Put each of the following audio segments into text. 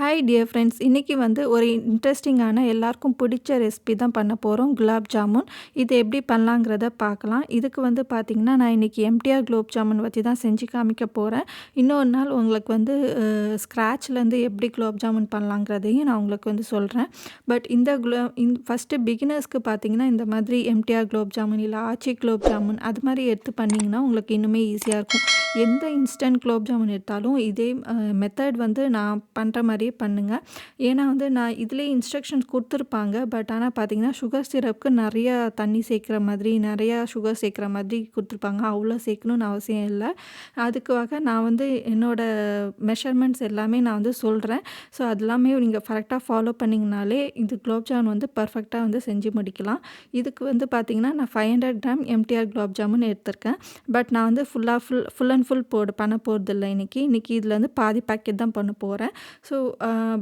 Hi dear friends, இன்றைக்கி வந்து ஒரு இன்ட்ரெஸ்டிங்கான எல்லாருக்கும் பிடிச்ச ரெசிபி தான் பண்ண போகிறோம். குலாப் ஜாமுன். இது எப்படி பண்ணலாங்கிறத பார்க்கலாம். இதுக்கு வந்து பார்த்திங்கன்னா, நான் இன்றைக்கி எம்டிஆர் குலோப் ஜாமுன் வச்சு தான் செஞ்சு காமிக்க போகிறேன். இன்னொரு நாள் உங்களுக்கு வந்து ஸ்க்ராட்ச்லேருந்து எப்படி குலோப் ஜாமுன் பண்ணலாங்கிறதையும் நான் உங்களுக்கு வந்து சொல்கிறேன். பட் ஃபஸ்ட்டு பிகினர்ஸ்க்கு பார்த்திங்கன்னா, இந்த மாதிரி எம்டிஆர் குலோப் ஜாமுன் இல்லை ஆச்சி குலோப் ஜாமுன் அது மாதிரி எடுத்து பண்ணிங்கன்னா உங்களுக்கு இன்னுமே ஈஸியாக இருக்கும். எந்த இன்ஸ்டன்ட் குலோப் ஜாமுன் எடுத்தாலும் இதே மெத்தட் வந்து நான் பண்ணுற மாதிரியே பண்ணுங்கள். ஏன்னா வந்து நான் இதிலே இன்ஸ்ட்ரக்ஷன்ஸ் கொடுத்துருப்பாங்க. பட் ஆனால் பார்த்திங்கன்னா, சுகர் சிரப்புக்கு நிறையா தண்ணி சேர்க்குற மாதிரி, நிறையா சுகர் சேர்க்குற மாதிரி கொடுத்துருப்பாங்க. அவ்வளோ சேர்க்கணுன்னு அவசியம் இல்லை. அதுக்காக நான் வந்து என்னோடய மெஷர்மெண்ட்ஸ் எல்லாமே நான் வந்து சொல்கிறேன். ஸோ அது எல்லாமே நீங்கள் கரெக்டாக ஃபாலோ பண்ணிங்கனாலே இது குலோப் ஜாமுன் வந்து பர்ஃபெக்டாக வந்து செஞ்சு முடிக்கலாம். இதுக்கு வந்து பார்த்திங்கன்னா, நான் 500 கிராம் எம்டிஆர் குலோப் ஜாமுன் எடுத்திருக்கேன். பட் நான் வந்து ஃபுல் அண்ட் ஃபுல் பண்ண போகிறதில்ல இன்றைக்கி இதில் வந்து பாதி பேக்கெட் தான் பண்ண போகிறேன். ஸோ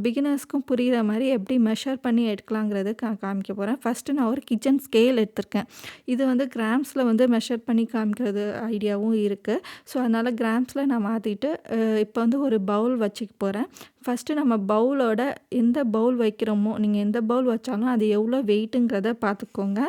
பிகினர்ஸ்க்கும் புரிகிற மாதிரி எப்படி மெஷர் பண்ணி எடுக்கலாங்கிறது காமிக்க போகிறேன். ஃபஸ்ட்டு நான் ஒரு கிச்சன் ஸ்கேல் எடுத்திருக்கேன். இது வந்து கிராம்ஸில் வந்து மெஷர் பண்ணி காமிக்கிறது ஐடியாவும் இருக்குது. ஸோ அதனால் கிராம்ஸில் நான் மாற்றிட்டு இப்போ வந்து ஒரு பவுல் வச்சுக்க போகிறேன். ஃபஸ்ட்டு நம்ம பவுலோட எந்த பவுல் வைக்கிறோமோ, நீங்கள் எந்த பவுல் வச்சாலும் அது எவ்வளோ வெயிட்டுங்கிறத பார்த்துக்கோங்க.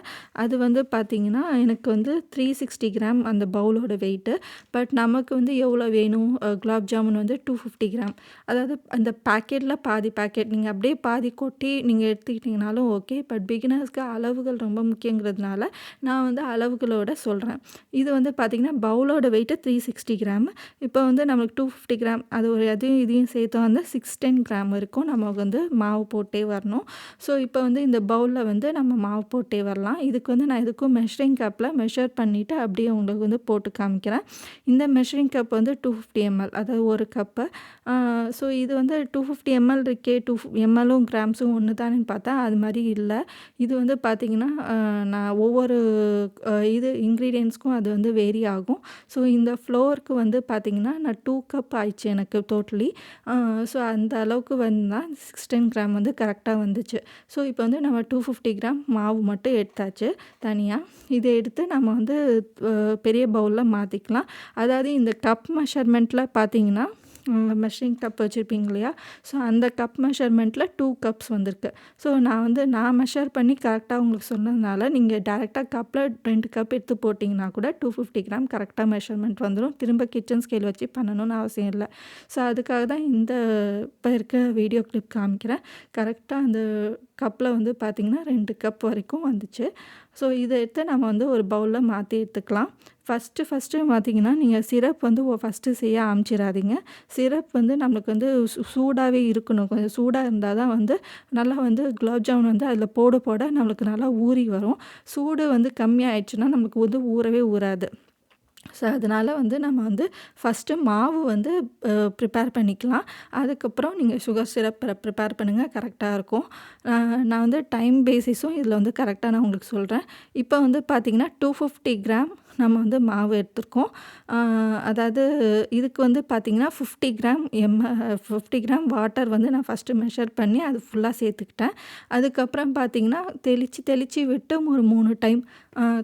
அது வந்து பார்த்திங்கன்னா, எனக்கு வந்து 360 கிராம் அந்த பவுலோட வெயிட்டு. பட் நமக்கு வந்து எவ்வளோ வேணும், குலாப் ஜாமுன் வந்து 250 கிராம். அதாவது அந்த பேக்கெட்டில் பாதி பேக்கெட் நீங்கள் அப்படியே பாதி கொட்டி நீங்கள் எடுத்துக்கிட்டிங்கனாலும் ஓகே. பட் பிகினர்ஸ்க்கு அளவுகள் ரொம்ப முக்கியங்கிறதுனால நான் வந்து அளவுகளோட சொல்கிறேன். இது வந்து பார்த்திங்கன்னா, பவுலோட வெயிட்டு 360 கிராம். இப்போ வந்து நம்மளுக்கு 250 கிராம் அது ஒரு அதையும் இதையும் சேர்த்து வந்து 610 கிராம் வரைக்கும் நம்ம வந்து மாவு போட்டே வரணும். ஸோ இப்போ வந்து இந்த பவுலில் வந்து நம்ம மாவு போட்டே வரலாம். இதுக்கு வந்து நான் எதுக்கும் மெஷரிங் கப்பில் மெஷர் பண்ணிவிட்டு அப்படியே உங்களுக்கு வந்து போட்டு காமிக்கிறேன். இந்த மெஷரிங் கப் வந்து 250 ml, அதாவது ஒரு கப்பு. ஸோ இது வந்து 250 ml இருக்கே, mlலும் கிராம்ஸும் ஒன்று தானேன்னு பார்த்தா அது மாதிரி இல்லை. இது வந்து பார்த்திங்கன்னா, நான் ஒவ்வொரு இன்க்ரீடியன்ட்ஸ்க்கும் அது வந்து வேரி ஆகும். ஸோ இந்த ஃப்ளோருக்கு வந்து பார்த்திங்கன்னா, நான் 2 கப் ஆயிடுச்சு எனக்கு டோட்டலி. ஸோ அந்த அளவுக்கு வந்தால் 610 கிராம் வந்து கரெக்டாக வந்துச்சு. ஸோ இப்போ வந்து நம்ம 250 கிராம் மாவு மட்டும் எடுத்தாச்சு தனியாக. இதை எடுத்து நம்ம வந்து பெரிய பவுலில் மாற்றிக்கலாம். அதாவது இந்த கப் மெஷர்மெண்ட்டில் பார்த்திங்கன்னா, மெஷரிங் கப் வச்சுருப்பீங்க இல்லையா? ஸோ அந்த கப் மெஷர்மெண்ட்டில் 2 கப்ஸ் வந்திருக்கு. ஸோ நான் மெஷர் பண்ணி கரெக்டாக உங்களுக்கு சொன்னதுனால நீங்கள் டேரெக்டாக கப்பில் 2 கப் எடுத்து போட்டிங்கன்னா கூட 250 கிராம் கரெக்டாக மெஷர்மெண்ட் வந்துடும். திரும்ப கிச்சன் ஸ்கேல் வச்சு பண்ணணும்னு அவசியம் இல்லை. ஸோ அதுக்காக தான் இப்போ இருக்க வீடியோ கிளிப் காமிக்கிறேன். கரெக்டாக அந்த கப்பில் வந்து பார்த்திங்கன்னா 2 கப் வரைக்கும் வந்துச்சு. ஸோ இதை எடுத்து நம்ம வந்து ஒரு பவுலில் மாற்றி எடுத்துக்கலாம். ஃபஸ்ட்டு பார்த்திங்கன்னா, நீங்கள் சிரப் வந்து ஃபஸ்ட்டு செய்ய ஆரம்பிச்சிடாதீங்க. சிரப் வந்து நம்மளுக்கு வந்து சூடாகவே இருக்கணும். கொஞ்சம் சூடாக இருந்தால் தான் வந்து நல்லா வந்து குலாப் ஜாமுன் வந்து அதில் போட நம்மளுக்கு நல்லா ஊறி வரும். சூடு வந்து கம்மியாயிடுச்சுன்னா நம்மளுக்கு வந்து ஊறவே ஊறாது. ஸோ அதனால் வந்து நம்ம வந்து ஃபஸ்ட்டு மாவு வந்து ப்ரிப்பேர் பண்ணிக்கலாம். அதுக்கப்புறம் நீங்கள் சுகர் சிரப் ப்ரிப்பேர் பண்ணுங்கள், கரெக்டாக இருக்கும். நான் வந்து டைம் பேசிஸும் இதில் வந்து கரெக்டாக நான் உங்களுக்கு சொல்கிறேன். இப்போ வந்து பார்த்திங்கன்னா 250 கிராம் நம்ம வந்து மாவு எடுத்துருக்கோம். அதாவது இதுக்கு வந்து பார்த்திங்கன்னா 50 கிராம் வாட்டர் வந்து நான் ஃபஸ்ட்டு மெஷர் பண்ணி அது ஃபுல்லாக சேர்த்துக்கிட்டேன். அதுக்கப்புறம் பார்த்திங்கன்னா தெளித்து விட்டு ஒரு 3 டைம்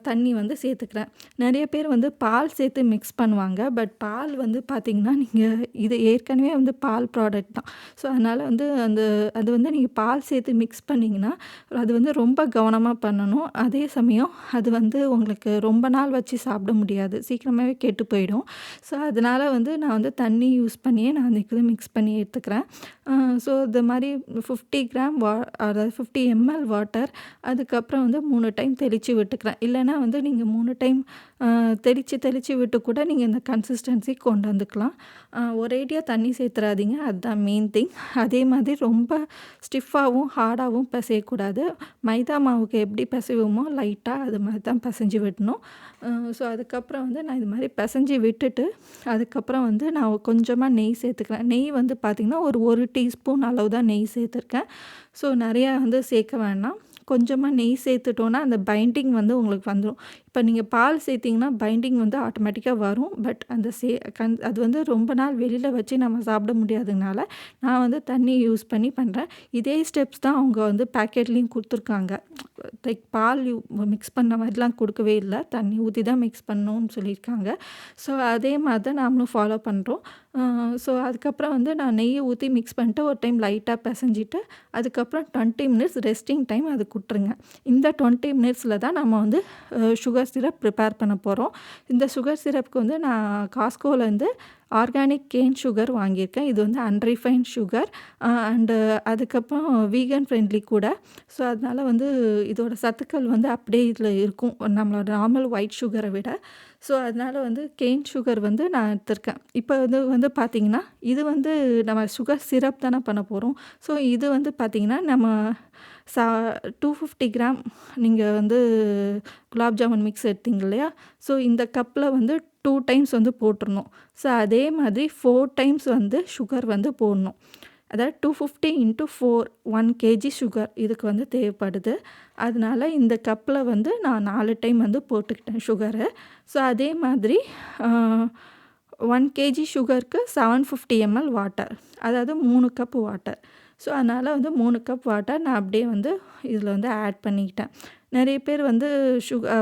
தண்ணி வந்து சேர்த்துக்கிறேன். நிறைய பேர் வந்து பால் சேர்த்து மிக்ஸ் பண்ணுவாங்க. பட் பால் வந்து பார்த்திங்கன்னா, நீங்கள் இது ஏற்கனவே வந்து பால் ப்ராடக்ட் தான். ஸோ அதனால் வந்து அது வந்து நீங்கள் பால் சேர்த்து மிக்ஸ் பண்ணிங்கன்னா அது வந்து ரொம்ப கவனமாக பண்ணணும். அதே சமயம் அது வந்து உங்களுக்கு ரொம்ப நாள் வச்சு சாப்பிட முடியாது, சீக்கிரமாகவே கெட்டு போயிடும். ஸோ அதனால் வந்து நான் வந்து தண்ணி யூஸ் பண்ணியே நான் அதுக்கு மிக்ஸ் பண்ணி எடுத்துக்கிறேன். ஸோ இது மாதிரி 50 கிராம் அதாவது 50 ml வாட்டர், அதுக்கப்புறம் வந்து 3 டைம் தெளித்து விட்டுக்கிறேன். இல்லைனா வந்து நீங்கள் 3 டைம் தெளித்து விட்டு கூட நீங்கள் இந்த கன்சிஸ்டன்சி கொண்டு வந்துக்கலாம். ஒரேடியாக தண்ணி சேர்த்துறாதீங்க, அதுதான் மெயின் திங். அதே மாதிரி ரொம்ப ஸ்டிஃபாகவும் ஹார்டாகவும் பிசையக்கூடாது. மைதா மாவுக்கு எப்படி பிசைவோமோ லைட்டாக அது மாதிரி தான் பிசைஞ்சு விடணும். ஸோ அதுக்கப்புறம் வந்து நான் இது மாதிரி பிசைஞ்சு விட்டுட்டு அதுக்கப்புறம் வந்து நான் கொஞ்சமாக நெய் சேர்த்துக்கிறேன். நெய் வந்து பார்த்திங்கன்னா ஒரு டீஸ்பூன் அளவு தான் நெய் சேர்த்துருக்கேன். ஸோ நிறையா வந்து சேர்க்க வேண்டாம். கொஞ்சமாக நெய் சேர்த்துட்டோன்னா அந்த பைண்டிங் வந்து உங்களுக்கு வந்துடும். இப்போ நீங்கள் பால் சேர்த்திங்கன்னா பைண்டிங் வந்து ஆட்டோமேட்டிக்காக வரும். பட் அந்த அது வந்து ரொம்ப நாள் வெளியில் வச்சு நம்ம சாப்பிட முடியாததுனால நான் வந்து தண்ணி யூஸ் பண்ணி பண்ணுறேன். இதே ஸ்டெப்ஸ் தான் அவங்க வந்து பேக்கெட்லேயும் கொடுத்துருக்காங்க. லைக் பால் மிக்ஸ் பண்ண மாதிரிலாம் கொடுக்கவே இல்லை, தண்ணி ஊற்றி தான் மிக்ஸ் பண்ணணும்னு சொல்லியிருக்காங்க. ஸோ அதே மாதிரி தான் நாமளும் ஃபாலோ பண்ணுறோம். ஸோ அதுக்கப்புறம் வந்து நான் நெய்யை ஊற்றி மிக்ஸ் பண்ணிட்டு ஒரு டைம் லைட்டாக பிசைஞ்சிட்டு அதுக்கப்புறம் 20 மினிட்ஸ் ரெஸ்டிங் டைம் அது விட்டுருங்க. இந்த 20 மினிட்ஸில் தான் நம்ம வந்து சுகர் சிரப் ப்ரிப்பேர் பண்ண போகிறோம். இந்த சுகர் சிரப்புக்கு வந்து நான் காஸ்கோலேருந்து ஆர்கானிக் கேன் சுகர் வாங்கியிருக்கேன். இது வந்து அன்ரிஃபைன்ட் சுகர் அண்டு அதுக்கப்புறம் வீகன் ஃப்ரெண்ட்லி கூட. ஸோ அதனால் வந்து இதோட சத்துக்கள் வந்து அப்படியே இதில் இருக்கும் நம்மளோட நார்மல் ஒயிட் சுகரை விட. ஸோ அதனால் வந்து கேன் சுகர் வந்து நான் எடுத்திருக்கேன். இப்போ வந்து பார்த்திங்கன்னா இது வந்து நம்ம சுகர் சிரப் தானே பண்ண போகிறோம். ஸோ இது வந்து பார்த்திங்கன்னா நம்ம 250 கிராம் நீங்கள் வந்து குலாப் ஜாமுன் மிக்ஸ் எடுத்தீங்க இல்லையா? ஸோ இந்த கப்பில் வந்து 2 டைம்ஸ் வந்து போட்டுறணும். ஸோ அதே மாதிரி 4 டைம்ஸ் வந்து சுகர் வந்து போடணும். அதாவது 250 × 4 1 கேஜி சுகர் இதுக்கு வந்து தேவைப்படுது. அதனால இந்த கப்பில் வந்து நான் 4 டைம் வந்து போட்டுக்கிட்டேன் சுகரை. ஸோ அதே மாதிரி 1 கேஜி சுகருக்கு 750 ml வாட்டர், அதாவது 3 கப் வாட்டர். ஸோ அதனால் வந்து 3 கப் வாட்டர் நான் அப்படியே வந்து இதில் வந்து ஆட் பண்ணிக்கிட்டேன். நிறைய பேர் வந்து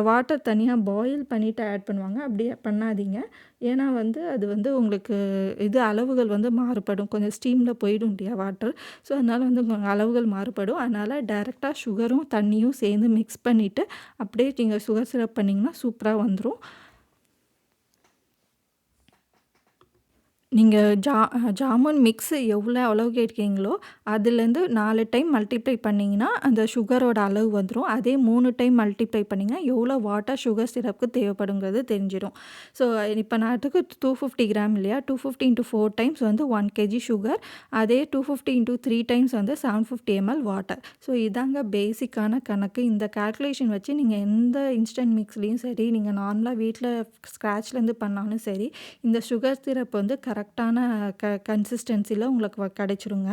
வாட்டர் தனியாக பாயில் பண்ணிவிட்டு ஆட் பண்ணுவாங்க. அப்படி பண்ணாதீங்க. ஏன்னா வந்து அது வந்து உங்களுக்கு அளவுகள் வந்து மாறுபடும். கொஞ்சம் ஸ்டீமில் போயிடும் இல்லையா வாட்டர். ஸோ அதனால் வந்து உங்களுக்கு அளவுகள் மாறுபடும். அதனால் டைரெக்டாக சுகரும் தண்ணியும் சேர்ந்து மிக்ஸ் பண்ணிவிட்டு அப்படியே நீங்கள் சுகர் சிரப் பண்ணிங்கன்னா சூப்பராக வந்துடும். நீங்கள் ஜாமுன் மிக்ஸு எவ்வளோ அளவுக்கு எடுக்கிறீங்களோ அதுலேருந்து 4 டைம் மல்டிப்ளை பண்ணிங்கன்னா அந்த சுகரோட அளவு வந்துடும். அதே 3 டைம் மல்டிப்ளை பண்ணிங்கன்னா எவ்வளோ வாட்டர் சுகர் சிரப்புக்கு தேவைப்படுங்கிறது தெரிஞ்சிடும். ஸோ இப்போ நான் அதுக்கு 250 கிராம் இல்லையா, 250 × 4 டைம்ஸ் வந்து 1 கேஜி சுகர், அதே 250 × 3 டைம்ஸ் வந்து 750 ml வாட்டர். ஸோ இதாங்க பேசிக்கான கணக்கு. இந்த கால்குலேஷன் வச்சு நீங்கள் எந்த இன்ஸ்டன்ட் மிக்ஸ்லேயும் சரி, நீங்கள் நார்மலாக வீட்டில் ஸ்க்ராட்ச்லேருந்து பண்ணாலும் சரி, இந்த சுகர் சிரப் வந்து கரெக்டான கன்சிஸ்டன்சியில் உங்களுக்கு கிடைச்சிருங்க.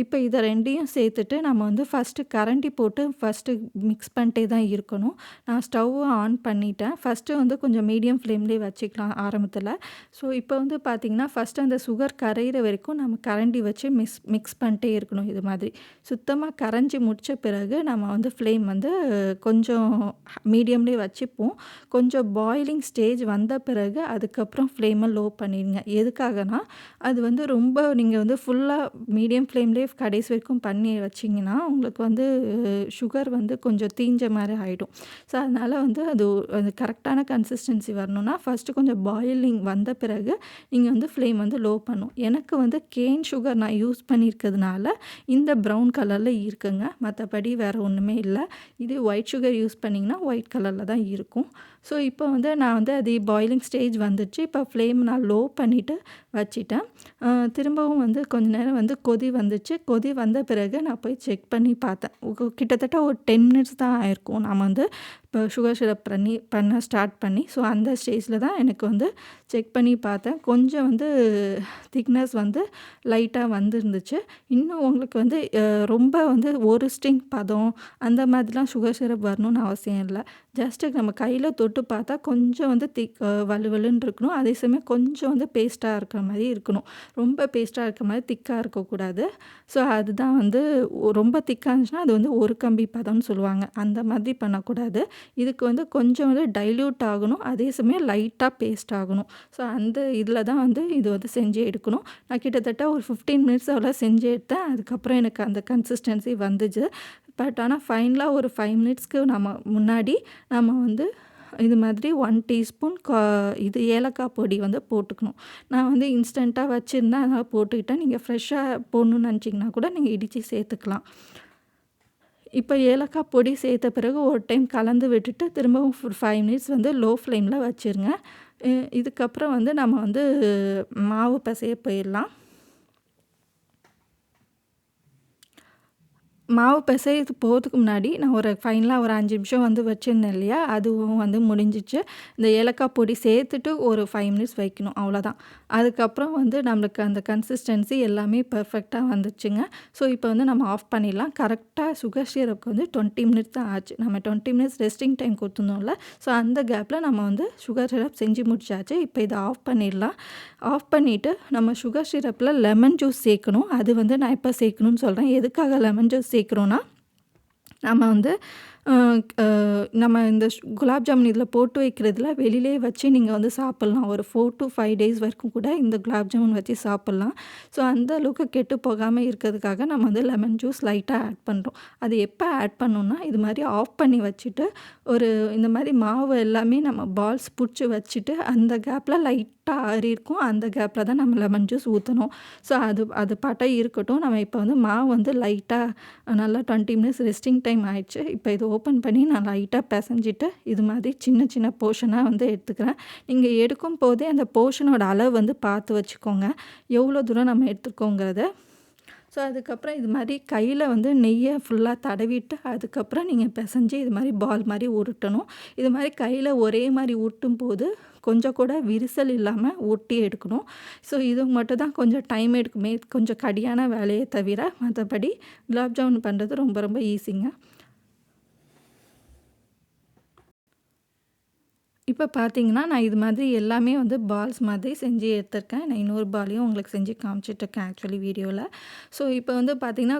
இப்போ இதை ரெண்டையும் சேர்த்துட்டு நம்ம வந்து ஃபஸ்ட்டு கரண்டி போட்டு ஃபஸ்ட்டு மிக்ஸ் பண்ணிட்டே தான் இருக்கணும். நான் ஸ்டவ்வை ஆன் பண்ணிட்டேன். ஃபஸ்ட்டு வந்து கொஞ்சம் மீடியம் ஃப்ளேம்லேயே வச்சுக்கலாம் ஆரம்பத்தில். ஸோ இப்போ வந்து பார்த்திங்கன்னா ஃபஸ்ட்டு அந்த சுகர் கரையிற வரைக்கும் நம்ம கரண்டி வச்சு மிக்ஸ் பண்ணிட்டே இருக்கணும். இது மாதிரி சுத்தமாக கரைஞ்சி முடித்த பிறகு நம்ம வந்து ஃப்ளேம் வந்து கொஞ்சம் மீடியம்லேயே வச்சுப்போம். கொஞ்சம் பாயிலிங் ஸ்டேஜ் வந்த பிறகு அதுக்கப்புறம் ஃப்ளேமை லோ பண்ணிடுங்க. எதுக்காகனா அது வந்து ரொம்ப நீங்கள் வந்து ஃபுல்லாக மீடியம் ஃப்ளேம்லேயே கடைசி வரைக்கும் பண்ணி வச்சிங்கன்னா உங்களுக்கு வந்து சுகர் வந்து கொஞ்சம் தீஞ்ச மாதிரி ஆகிடும். ஸோ அதனால் வந்து அது கரெக்டான கன்சிஸ்டன்சி வரணும்னா ஃபஸ்ட்டு கொஞ்சம் பாயிலிங் வந்த பிறகு நீங்கள் வந்து ஃப்ளேம் வந்து லோ பண்ணும். எனக்கு வந்து கேன் சுகர் நான் யூஸ் பண்ணியிருக்கிறதுனால இந்த ப்ரௌன் கலரில் இருக்குங்க. மற்றபடி வேறு ஒன்றுமே இல்லை. இது ஒயிட் சுகர் யூஸ் பண்ணிங்கன்னா ஒயிட் கலரில் தான் இருக்கும். ஸோ இப்போ வந்து நான் வந்து அது பாயிலிங் ஸ்டேஜ் வந்துடுச்சு. இப்போ ஃப்ளேம் நான் லோ பண்ணிவிட்டு வச்சிட்டேன். திரும்பவும் வந்து கொஞ்ச நேரம் வந்து கொதி வந்துச்சு. கொதி வந்த பிறகு நான் போய் செக் பண்ணி பார்த்தேன். கிட்டத்தட்ட ஒரு 10 மினிட்ஸ் தான் ஆயிருக்கும். நான் வந்து இப்போ சுகர் சிரப் பண்ண ஸ்டார்ட் பண்ணி. ஸோ அந்த ஸ்டேஜில் தான் எனக்கு வந்து செக் பண்ணி பார்த்தேன். கொஞ்சம் வந்து திக்னஸ் வந்து லைட்டாக வந்துருந்துச்சு. இன்னும் உங்களுக்கு வந்து ரொம்ப வந்து ஒரு ஸ்டிங் பதம் அந்த மாதிரிலாம் சுகர் சிரப் வரணும்னு அவசியம் இல்லை. ஜஸ்ட்டு நம்ம கையில் தொட்டு பார்த்தா கொஞ்சம் வந்து வலுவலுன்னு இருக்கணும். அதே சமயம் கொஞ்சம் வந்து பேஸ்ட்டாக இருக்கிற மாதிரி இருக்கணும். ரொம்ப பேஸ்ட்டாக இருக்கிற மாதிரி திக்காக இருக்கக்கூடாது. ஸோ அதுதான் வந்து ரொம்ப திக்காக இருந்துச்சுன்னா அது வந்து ஒரு கம்பி பதம்னு சொல்லுவாங்க. அந்த மாதிரி பண்ணக்கூடாது. இதுக்கு வந்து கொஞ்சம் வந்து டைல்யூட் ஆகணும். அதே சமயம் லைட்டாக பேஸ்ட் ஆகணும். ஸோ அந்த இதில் தான் வந்து இது வந்து செஞ்சு எடுக்கணும். நான் கிட்டத்தட்ட ஒரு 15 மினிட்ஸ் அவ்வளோ செஞ்சு எடுத்தேன். அதுக்கப்புறம் எனக்கு அந்த கன்சிஸ்டன்சி வந்துச்சு. பட் ஆனால் ஃபைனலாக ஒரு 5 மினிட்ஸ்க்கு முன்னாடி நம்ம வந்து இது மாதிரி 1 டீஸ்பூன் இது ஏலக்காய் பொடி வந்து போட்டுக்கணும். நான் வந்து இன்ஸ்டண்ட்டாக வச்சுருந்தேன், அதனால் போட்டுக்கிட்டேன். நீங்கள் ஃப்ரெஷ்ஷாக போடணுன்னு நினச்சிங்கன்னா கூட நீங்கள் இடித்து சேர்த்துக்கலாம். இப்போ ஏலக்காய் பொடி சேர்த்த பிறகு ஒரு டைம் கலந்து விட்டுட்டு திரும்பவும் ஒரு 5 மினிட்ஸ் வந்து லோ ஃப்ளேமில் வச்சுருங்க. இதுக்கப்புறம் வந்து நம்ம வந்து மாவு பிசைய போயிடலாம். மாவு பிசையறது போகிறதுக்கு முன்னாடி நான் ஃபைனலாக ஒரு 5 நிமிஷம் வந்து வச்சுருந்தேன் இல்லையா, அதுவும் வந்து முடிஞ்சிச்சு. இந்த ஏலக்காய் பொடி சேர்த்துட்டு ஒரு 5 மினிட்ஸ் வைக்கணும், அவ்வளோதான். அதுக்கப்புறம் வந்து நம்மளுக்கு அந்த கன்சிஸ்டன்சி எல்லாமே பெர்ஃபெக்டாக வந்துச்சுங்க. ஸோ இப்போ வந்து நம்ம ஆஃப் பண்ணிடலாம். கரெக்டாக சுகர் சிரப்புக்கு வந்து 20 மினிட்ஸ் தான் ஆச்சு. நம்ம 20 மினிட்ஸ் ரெஸ்டிங் டைம் கொடுத்துருந்தோம்ல, ஸோ அந்த கேப்பில் நம்ம வந்து சுகர் சிரப் செஞ்சு முடிச்சாச்சு. இப்போ இதை ஆஃப் பண்ணிடலாம். ஆஃப் பண்ணிவிட்டு நம்ம சுகர் சிரப்பில் லெமன் ஜூஸ் சேர்க்கணும். அது வந்து நான் எப்போ சேர்க்கணும்னு சொல்கிறேன். எதுக்காக லெமன் ஜூஸ் சேர்க்குறோன்னா, நம்ம வந்து நம்ம இந்த குலாப் ஜாமுன் இதில் போட்டு வைக்கிறதுல வெளியிலே வச்சு நீங்கள் வந்து சாப்பிட்லாம். ஒரு 4 to 5 டேஸ் வரைக்கும் கூட இந்த குலாப் ஜாமுன் வச்சு சாப்பிட்லாம். ஸோ அந்த அளவுக்கு கெட்டு போகாமல் இருக்கிறதுக்காக நம்ம வந்து லெமன் ஜூஸ் லைட்டாக ஆட் பண்ணுறோம். அது எப்போ ஆட் பண்ணணும்னா, இது மாதிரி ஆஃப் பண்ணி வச்சுட்டு இந்த மாதிரி மாவு எல்லாமே நம்ம பால்ஸ் பிடிச்சி வச்சுட்டு அந்த கேப்பில் லைட்டாக ஆறியிருக்கும். அந்த கேப்பில் தான் நம்ம லெமன் ஜூஸ் ஊற்றணும். ஸோ அது பாட்டாக இருக்கட்டும். நம்ம இப்போ வந்து மாவு வந்து லைட்டாக நல்லா 20 மினிட்ஸ் ரெஸ்டிங் டைம் ஆயிடுச்சு. இப்போ இது ஓப்பன் பண்ணி நான் லைட்டாக பிசைஞ்சிட்டு இது மாதிரி சின்ன சின்ன போர்ஷனாக வந்து எடுத்துக்கிறேன். நீங்கள் எடுக்கும் போதே அந்த போர்ஷனோட அளவு வந்து பார்த்து வச்சுக்கோங்க, எவ்வளோ தூரம் நம்ம எடுத்துருக்கோங்கிறத. ஸோ அதுக்கப்புறம் இது மாதிரி கையில் வந்து நெய்யை ஃபுல்லாக தடவிட்டு அதுக்கப்புறம் நீங்கள் பிசைஞ்சு இது மாதிரி பால் மாதிரி உருட்டணும். இது மாதிரி கையில் ஒரே மாதிரி உருட்டும் போது கொஞ்சம் கூட விரிசல் இல்லாமல் ஒட்டி எடுக்கணும். ஸோ இது மட்டும் தான் கொஞ்சம் டைம் எடுக்குமே, கொஞ்சம் கடியான வேலையை தவிர மற்றபடி குலாப் ஜாமுன் பண்ணுறது ரொம்ப ரொம்ப ஈஸிங்க. இப்போ பார்த்தீங்கன்னா, நான் இது மாதிரி எல்லாமே வந்து பால்ஸ் மாதிரி செஞ்சு எடுத்திருக்கேன். நான் இன்னொரு பாலையும் உங்களுக்கு செஞ்சு காமிச்சிட்ருக்கேன் ஆக்சுவலி வீடியோவில். ஸோ இப்போ வந்து பார்த்தீங்கன்னா,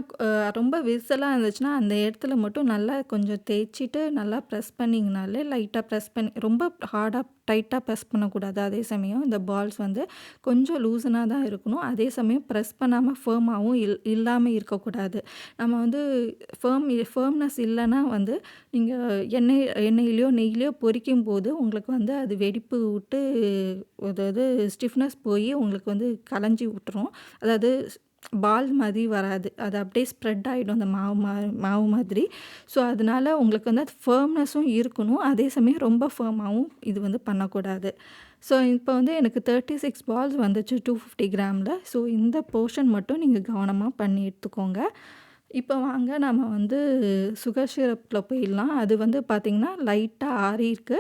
ரொம்ப விரிசலாக இருந்துச்சுன்னா அந்த இடத்துல மட்டும் நல்லா கொஞ்சம் தேய்ச்சிட்டு நல்லா ப்ரெஸ் பண்ணிங்கனாலே லைட்டாக ப்ரெஸ் பண்ணி ரொம்ப ஹார்டாக டைட்டாக ப்ரெஸ் பண்ணக்கூடாது. அதே சமயம் இந்த பால்ஸ் வந்து கொஞ்சம் லூசனாக தான் இருக்கணும். அதே சமயம் ப்ரெஸ் பண்ணாமல் ஃபேர்மாகவும் இல்லாமல் இருக்கக்கூடாது. நம்ம வந்து ஃபேர்ம்னஸ் இல்லைன்னா வந்து நீங்கள் எண்ணெயிலையோ நெய்யிலையோ பொரிக்கும் போது உங்களுக்கு வந்து அது வெடிப்பு விட்டு அதாவது ஸ்டிஃப்னஸ் போய் உங்களுக்கு வந்து கலஞ்சி விட்டுரும். அதாவது பால் மாதிரி வராது, அது அப்படியே ஸ்ப்ரெட் ஆகிடும் அந்த மாவு மாதிரி. ஸோ அதனால உங்களுக்கு வந்து அது ஃபேர்ம்னஸும் இருக்கணும், அதே சமயம் ரொம்ப ஃபேர்மாகவும் இது வந்து பண்ணக்கூடாது. ஸோ இப்போ வந்து எனக்கு 36 பால்ஸ் வந்துச்சு 250 கிராமில். ஸோ இந்த போர்ஷன் மட்டும் நீங்கள் கவனமாக பண்ணி எடுத்துக்கோங்க. இப்போ வாங்க நம்ம வந்து சுகர் சிரப்பில் போயிடலாம். அது வந்து பார்த்திங்கன்னா லைட்டாக ஆறியிருக்கு.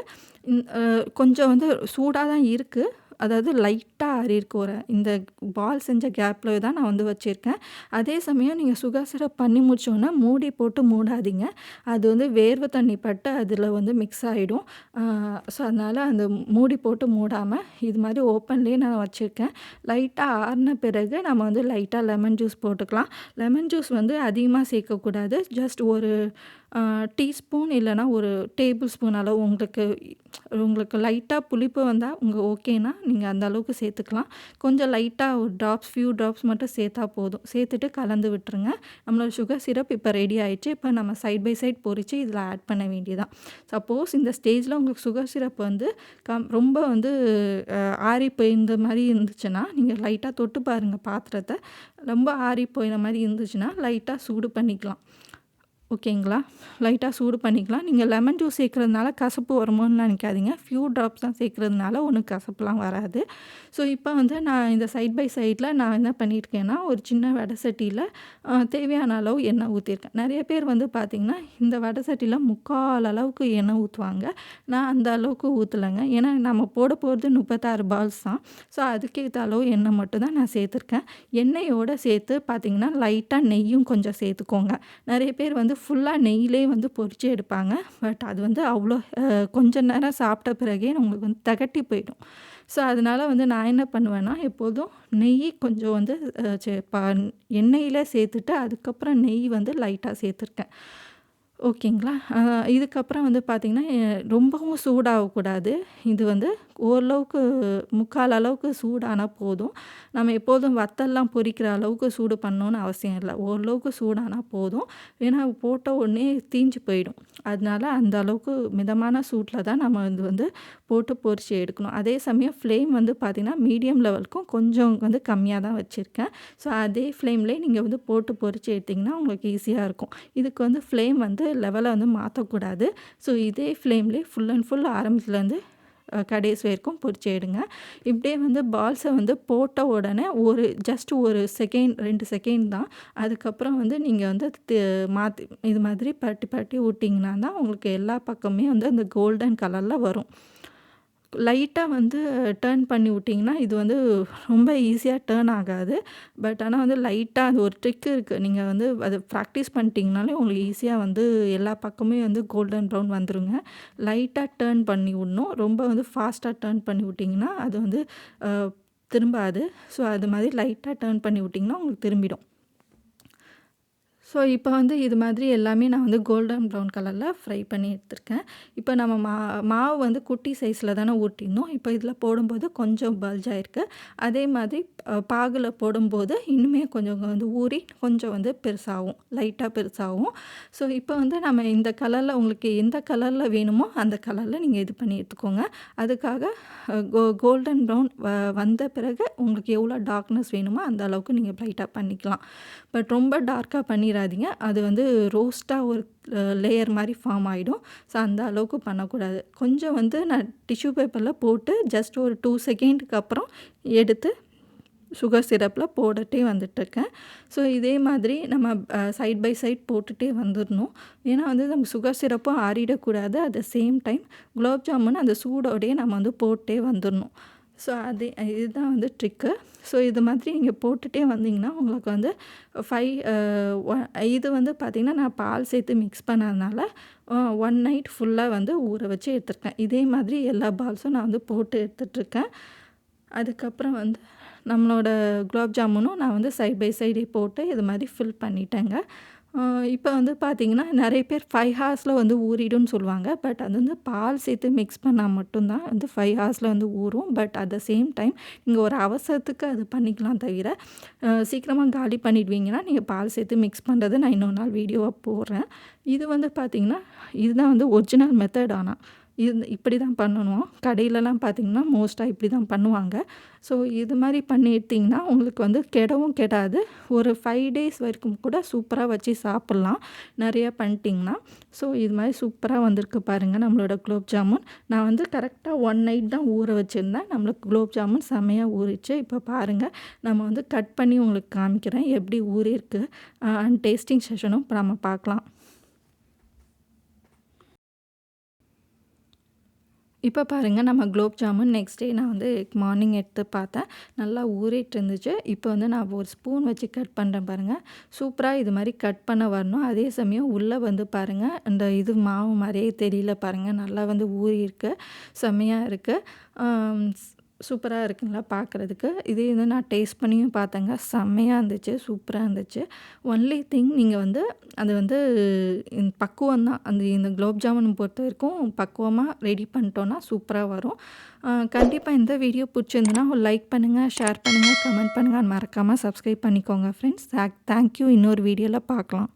கொஞ்சம் வந்து சூடாக தான் இருக்குது. அதாவது லைட்டாக ஆறியிருக்கு. இந்த பால் செஞ்ச கேப்பில் தான் நான் வந்து வச்சுருக்கேன். அதே சமயம் நீங்கள் சுகர் சிரப் பண்ணி முடிச்சோன்னா மூடி போட்டு மூடாதீங்க. அது வந்து வேர்வை தண்ணி பட்டு அதில் வந்து மிக்ஸ் ஆகிடும். ஸோ அதனால் அந்த மூடி போட்டு மூடாமல் இது மாதிரி ஓப்பன்லேயே நான் வச்சுருக்கேன். லைட்டாக ஆறின பிறகு நம்ம வந்து லைட்டாக லெமன் ஜூஸ் போட்டுக்கலாம். லெமன் ஜூஸ் வந்து அதிகமாக சேர்க்கக்கூடாது. ஜஸ்ட் ஒரு டீஸ்பூன் இல்லைனா ஒரு டேபிள் ஸ்பூன் அளவு உங்களுக்கு லைட்டாக புளிப்பு வந்தால் ஓகேனா நீங்கள் அந்த அளவுக்கு சேர்த்துக்கலாம். கொஞ்சம் லைட்டாக ஒரு ஃபியூ ட்ராப்ஸ் மட்டும் சேர்த்தா போதும். சேர்த்துட்டு கலந்து விட்டுருங்க. நம்மளோட சுகர் சிரப் இப்போ ரெடி ஆகிடுச்சு. இப்போ நம்ம சைட் பை சைட் பொரித்து இதில் ஆட் பண்ண வேண்டியதான். சப்போஸ் இந்த ஸ்டேஜில் உங்களுக்கு சுகர் சிரப் வந்து ரொம்ப வந்து ஆறி போயிருந்த மாதிரி இருந்துச்சுன்னா நீங்கள் லைட்டாக தொட்டு பாருங்கள் பாத்திரத்தை. ரொம்ப ஆறி போயின மாதிரி இருந்துச்சுன்னா லைட்டாக சூடு பண்ணிக்கலாம். ஓகேங்களா, லைட்டாக சூடு பண்ணிக்கலாம். நீங்கள் லெமன் ஜூஸ் சேர்க்குறதுனால கசப்பு வருமோன்னு நினைக்காதீங்க. ஃபியூ ட்ராப்ஸ் தான் சேர்க்குறதுனால ஒன்றும் கசப்புலாம் வராது. ஸோ இப்போ வந்து நான் இந்த சைட் பை சைடில் நான் என்ன பண்ணியிருக்கேன்னா, ஒரு சின்ன வடை சட்டியில் தேவையான அளவு எண்ணெய் ஊற்றிருக்கேன். நிறைய பேர் வந்து பார்த்திங்கன்னா இந்த வடை சட்டியில் 3/4 அளவுக்கு எண்ணெய் ஊற்றுவாங்க. நான் அந்த அளவுக்கு ஊற்றலைங்க. ஏன்னா நம்ம போட போகிறது 36 பால்ஸ் தான். ஸோ அதுக்கேற்ற அளவு எண்ணெய் மட்டும் தான் நான் சேர்த்துருக்கேன். எண்ணெயோடு சேர்த்து பார்த்திங்கன்னா லைட்டாக நெய்யும் கொஞ்சம் சேர்த்துக்கோங்க. நிறைய பேர் வந்து ஃபுல்லாக நெய்யிலே வந்து பொரித்து எடுப்பாங்க. பட் அது வந்து அவ்வளோ கொஞ்ச நேரம் சாப்பிட்ட பிறகே உங்களுக்கு வந்து திகட்டி போயிடும். ஸோ அதனால் வந்து நான் என்ன பண்ணுவேன்னா, எப்போதும் நெய் கொஞ்சம் வந்து எண்ணெயில் சேர்த்துட்டு அதுக்கப்புறம் நெய் வந்து லைட்டாக சேர்த்துருக்கேன். ஓகேங்களா, இதுக்கப்புறம் வந்து பார்த்திங்கன்னா ரொம்பவும் சூடாகக்கூடாது. இது வந்து ஓரளவுக்கு 3/4 அளவுக்கு சூடானா போதும். நம்ம எப்போதும் வத்தல்லாம் பொரிக்கிற அளவுக்கு சூடு பண்ணணுன்னு அவசியம் இல்லை. ஓரளவுக்கு சூடானா போதும். ஏன்னா போட்ட உடனே தீஞ்சு போயிடும். அதனால அந்த அளவுக்கு மிதமான சூட்டில் தான் நம்ம இது வந்து போட்டு பொரித்து எடுக்கணும். அதே சமயம் ஃப்ளேம் வந்து பார்த்திங்கன்னா மீடியம் லெவலுக்கும் கொஞ்சம் வந்து கம்மியாக தான் வச்சுருக்கேன். ஸோ அதே ஃப்ளேம்லேயே நீங்கள் வந்து போட்டு பொரித்து எடுத்திங்கன்னா உங்களுக்கு ஈஸியாக இருக்கும். இதுக்கு வந்து ஃப்ளேம் வந்து லெவலை வந்து மாற்றக்கூடாது. ஸோ இதே ஃப்ளேம்லேயே ஃபுல் அண்ட் ஃபுல் ஆரம்பத்துலேருந்து கடைசி வரைக்கும் பொரிச்சு எடுங்க. இப்படியே வந்து பால்ஸை வந்து போட்ட உடனே ஜஸ்ட் ஒரு செகண்ட் 2 செகண்ட் தான். அதுக்கப்புறம் வந்து நீங்கள் வந்து மாற்றி இது மாதிரி பரட்டி பரட்டி விட்டிங்கன்னா தான் உங்களுக்கு எல்லா பக்கமே வந்து அந்த கோல்டன் கலரில் வரும். லைட்டாக வந்து டர்ன் பண்ணி விட்டிங்கன்னா இது வந்து ரொம்ப ஈஸியாக டர்ன் ஆகாது. பட் ஆனால் வந்து லைட்டாக அது ஒரு ட்ரிக் இருக்குது. நீங்கள் வந்து அது ப்ராக்டிஸ் பண்ணிட்டீங்கனாலே உங்களுக்கு ஈஸியாக வந்து எல்லா பக்கமே வந்து கோல்டன் ப்ரவுன் வந்துருங்க. லைட்டாக டர்ன் பண்ணி விடணும். ரொம்ப வந்து ஃபாஸ்ட்டாக டர்ன் பண்ணி விட்டிங்கன்னா அது வந்து திரும்பாது. ஸோ அது மாதிரி லைட்டாக டர்ன் பண்ணி விட்டிங்கன்னா உங்களுக்கு திரும்பிடும். ஸோ இப்போ வந்து இது மாதிரி எல்லாமே நான் வந்து கோல்டன் ப்ரவுன் கலரில் ஃப்ரை பண்ணி எடுத்திருக்கேன். இப்போ நம்ம மாவு வந்து குட்டி சைஸில் தானே ஊட்டியிருந்தோம். இப்போ இதில் போடும்போது கொஞ்சம் பல்ஜ் ஆயிருக்கு. அதே மாதிரி பாகில் போடும்போது இன்னுமே கொஞ்சம் வந்து ஊறி கொஞ்சம் வந்து பெருசாகும், லைட்டாக பெருசாகும். ஸோ இப்போ வந்து நம்ம இந்த கலரில் உங்களுக்கு எந்த கலரில் வேணுமோ அந்த கலரில் நீங்கள் இது பண்ணி எடுத்துக்கோங்க. அதுக்காக கோல்டன் ப்ரவுன் வந்த பிறகு உங்களுக்கு எவ்வளோ டார்க்னஸ் வேணுமோ அந்த அளவுக்கு நீங்கள் ப்ரைட்டாக பண்ணிக்கலாம். பட் ரொம்ப டார்க்காக பண்ணிடாதீங்க. அது வந்து ரோஸ்ட்டாக ஒரு லேயர் மாதிரி ஃபார்ம் ஆகிடும். ஸோ அந்த அளவுக்கு பண்ணக்கூடாது. கொஞ்சம் வந்து நான் டிஷ்யூ பேப்பரில் போட்டு ஜஸ்ட் ஒரு 2 செகண்டுக்கு அப்புறம் எடுத்து சுகர் சிரப்பில் போட்டுகிட்டே வந்துட்டுருக்கேன். ஸோ இதே மாதிரி நம்ம சைட் பை சைட் போட்டுகிட்டே வந்துடணும். ஏன்னா வந்து நம்ம சுகர் சிரப்பும் ஆறிடக்கூடாது. At the same time gulab jamun அந்த சூடோடையே நம்ம வந்து போட்டே வந்துடணும். ஸோ இதுதான் வந்து ட்ரிக்கு. ஸோ இது மாதிரி நீங்கள் போட்டுகிட்டே வந்தீங்கன்னா உங்களுக்கு வந்து இது வந்து பார்த்திங்கன்னா நான் பால் சேர்த்து மிக்ஸ் பண்ணதுனால 1 நைட் ஃபுல்லாக வந்து ஊற வச்சு எடுத்துருக்கேன். இதே மாதிரி எல்லா பால்ஸும் நான் வந்து போட்டு எடுத்துகிட்ருக்கேன். அதுக்கப்புறம் வந்து நம்மளோட குலோப் ஜாமுனும் நான் வந்து சைட் பை சைடே போட்டு இது மாதிரி ஃபில் பண்ணிட்டேங்க. இப்போ வந்து பார்த்திங்கன்னா நிறைய பேர் 5 ஹார்ஸில் வந்து ஊறிடும்னு சொல்லுவாங்க. பட் அது வந்து பால் சேர்த்து மிக்ஸ் பண்ணால் மட்டும்தான் வந்து 5 ஹார்ஸில் வந்து ஊறும். But at the same time நீங்கள் ஒரு அவசரத்துக்கு அது பண்ணிக்கலாம் தவிர சீக்கிரமாக காலி பண்ணிடுவீங்கன்னா நீங்கள் பால் சேர்த்து மிக்ஸ் பண்ணுறது நான் இன்னொரு நாள் வீடியோவாக போடுறேன். இது வந்து பார்த்திங்கன்னா இதுதான் வந்து ஒரிஜினல் மெத்தட். ஆனால் இப்படி தான் பண்ணணும். கடையிலலாம் பார்த்திங்கன்னா மோஸ்ட்டாக இப்படி தான் பண்ணுவாங்க. ஸோ இது மாதிரி பண்ணி எடுத்திங்கன்னா உங்களுக்கு வந்து கெடவும் கெடாது. ஒரு 5 டேஸ் வரைக்கும் கூட சூப்பராக வச்சு சாப்பிட்லாம் நிறையா பண்ணிட்டிங்கன்னா. ஸோ இது மாதிரி சூப்பராக வந்திருக்கு பாருங்கள் நம்மளோட குலோப் ஜாமுன். நான் வந்து கரெக்டாக 1 நைட் தான் ஊற வச்சுருந்தேன். நம்மளுக்கு குலோப் ஜாமுன் செம்மையாக ஊறிச்சு. இப்போ பாருங்கள் நம்ம வந்து கட் பண்ணி உங்களுக்கு காமிக்கிறேன் எப்படி ஊறியிருக்கு. அண்ட் டேஸ்டிங் செஷனும் இப்போ நம்ம பார்க்கலாம். இப்போ பாருங்கள் நம்ம குலோப் ஜாமுன் நெக்ஸ்ட் டே நான் வந்து மார்னிங் எடுத்து பார்த்தேன். நல்லா ஊறிட்டு இருந்துச்சு. இப்போ வந்து நான் ஒரு ஸ்பூன் வச்சு கட் பண்ணுறேன் பாருங்கள். சூப்பராக இது மாதிரி கட் பண்ண வரணும். அதே சமயம் உள்ளே வந்து பாருங்கள் அந்த இது மாவு மாதிரியே தெரியல பாருங்கள். நல்லா வந்து ஊறியிருக்கு. செம்மையாக இருக்குது. சூப்பராக இருக்குங்களா பார்க்குறதுக்கு. இதே வந்து நான் டேஸ்ட் பண்ணியும் பார்த்தேங்க. செம்மையாக இருந்துச்சு. சூப்பராக இருந்துச்சு. ஒன்லி திங் நீங்கள் வந்து அது வந்து பக்குவம் தான். இந்த குலோப் ஜாமுன் பொறுத்த வரைக்கும் பக்குவமாக ரெடி பண்ணிட்டோன்னா சூப்பராக வரும். கண்டிப்பாக இந்த வீடியோ பிடிச்சிருந்துன்னா ஒரு லைக் பண்ணுங்கள், ஷேர் பண்ணுங்கள், கமெண்ட் பண்ணுங்கள். மறக்காமல் சப்ஸ்கிரைப் பண்ணிக்கோங்க ஃப்ரெண்ட்ஸ். தேங்க்யூ. இன்னொரு வீடியோவில் பார்க்கலாம்.